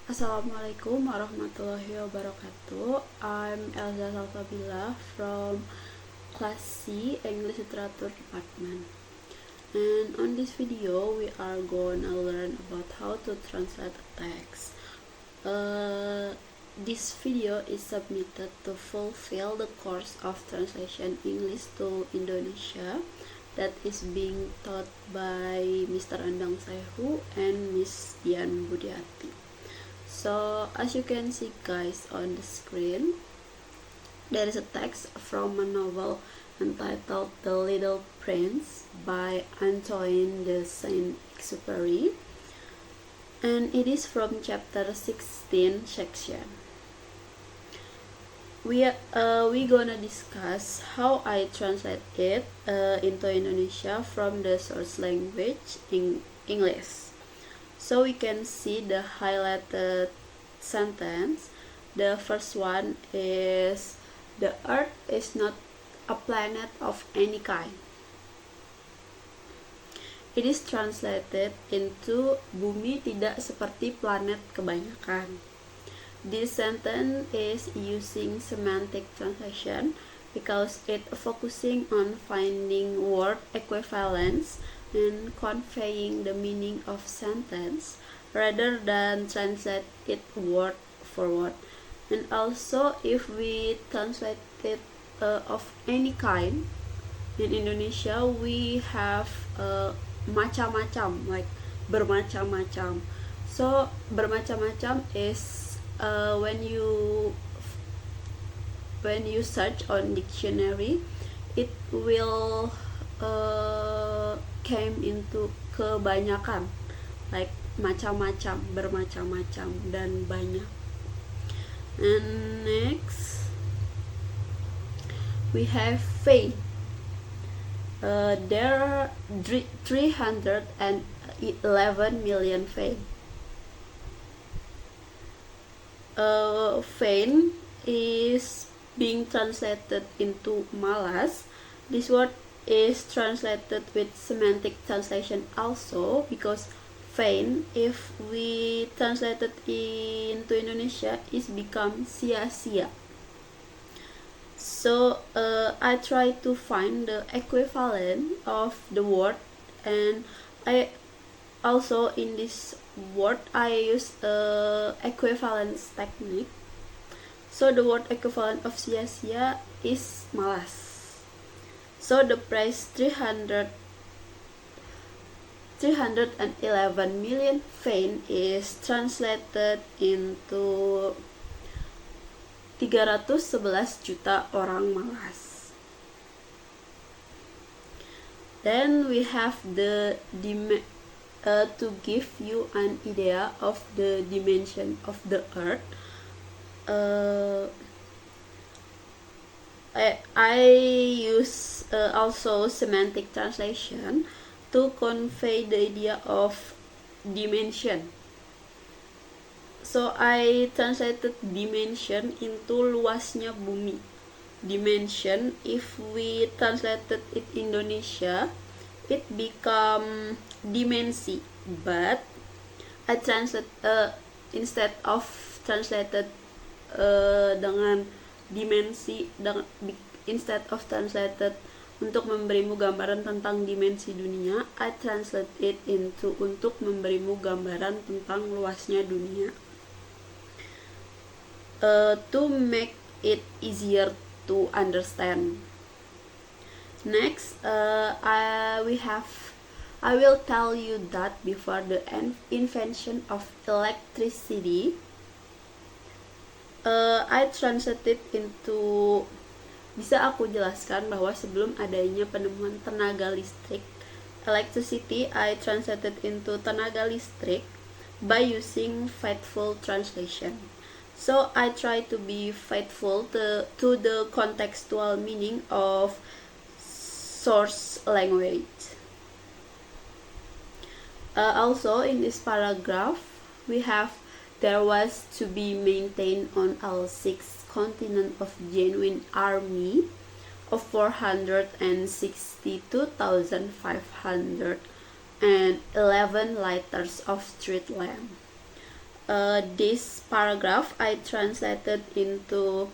Assalamualaikum warahmatullahi wabarakatuh. I'm Elza Salsabila from Class C English Literature Department. And on this video, we are gonna learn about how to translate a text. This video is submitted to fulfill the course of translation English to Indonesia that is being taught by Mr. Andang Sehu and Miss Dian Budiati. So as you can see guys on the screen, there is a text from a novel entitled The Little Prince by Antoine de Saint-Exupéry, and it is from chapter 16 section. We gonna discuss how I translate it into Indonesia from the source language in English. So we can see the highlighted sentence. The first one is, the earth is not a planet of any kind. It is translated into, bumi tidak seperti planet kebanyakan. This sentence is using semantic translation because it focusing on finding word equivalence and conveying the meaning of sentence rather than translate it word for word. And also if we translate it of any kind, in Indonesia we have macam-macam, like bermacam-macam. So bermacam-macam is when you search on dictionary, it will came into kebanyakan, like macam-macam, bermacam-macam, dan banyak. And next we have faith. There are 311 million faith. Vain is being translated into malas. This word is translated with semantic translation also, because vain, if we translate it into Indonesia, is become sia-sia. So I try to find the equivalent of the word, and I also in this word I use equivalence technique. So the word equivalent of sia-sia is malas. So the price 311 million vain is translated into 311 juta orang malas. Then we have the to give you an idea of the dimension of the earth. I use also semantic translation to convey the idea of dimension. So I translated dimension into luasnya bumi. Dimension, if we translated it Indonesia, it become dimensi, but I translate instead of translated dengan dimensi, instead of translated untuk memberimu gambaran tentang dimensi dunia, I translate it into untuk memberimu gambaran tentang luasnya dunia. To make it easier to understand. Next, I will tell you that before the invention of electricity, I translated into, bisa aku jelaskan bahwa sebelum adanya penemuan tenaga listrik, electricity, I translated into tenaga listrik by using faithful translation. So I try to be faithful to the contextual meaning of source language. Also in this paragraph we have, there was to be maintained on all 6 continents of genuine army of 462,511 lighters of street lamp. This paragraph I translated into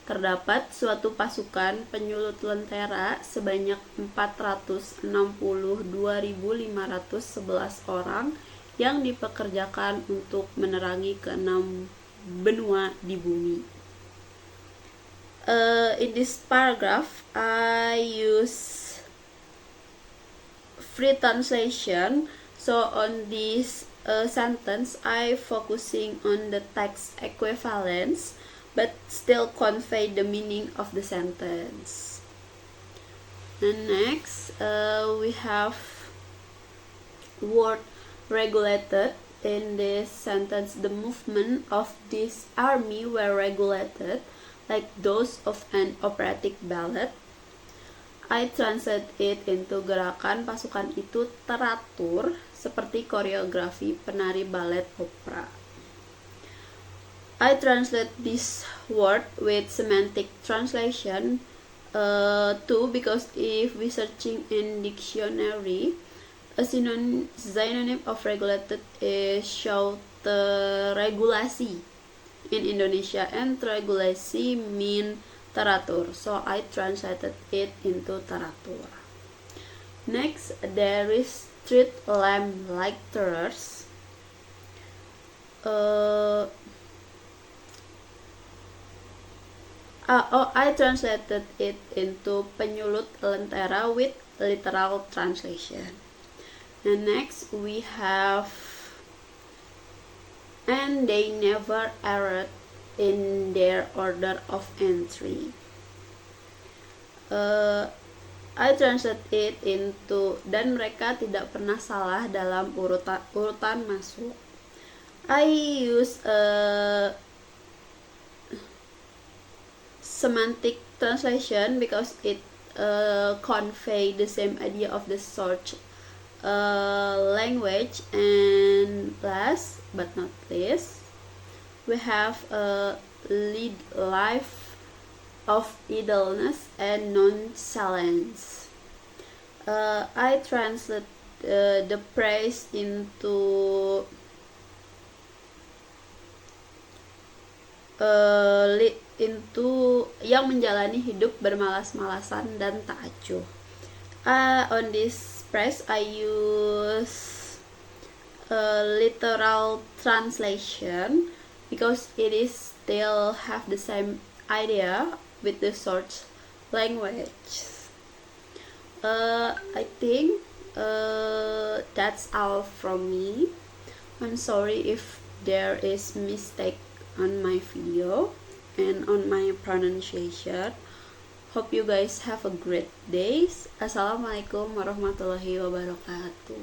terdapat suatu pasukan penyulut lentera sebanyak 462.511 orang yang dipekerjakan untuk menerangi ke-6 benua di bumi. In this paragraph, I use free translation. So on this sentence, I focusing on the text equivalence, but still convey the meaning of the sentence. And next, we have word regulated. In this sentence, the movement of this army were regulated like those of an operatic ballet. I translate it into gerakan pasukan itu teratur seperti koreografi penari balet opera. I translate this word with semantic translation too, because if we searching in dictionary, a synonym of regulated is show regulasi in Indonesia, and regulasi mean teratur, so I translated it into teratur. Next, there is street lamp lighters. I translated it into penyulut lentera with literal translation. And next we have, and they never erred in their order of entry. I translate it into, dan mereka tidak pernah salah dalam urutan masuk. I use semantic translation because it convey the same idea of the search language. And last but not least, we have a lead life of idleness and nonchalance. I translate the praise into yang menjalani hidup bermalas-malasan dan tak acuh. On this phrase I use literal translation because it is still have the same idea with the search language. I think that's all from me. I'm sorry if there is mistake on my video and on my pronunciation. Hope you guys have a great day. Assalamualaikum warahmatullahi wabarakatuh.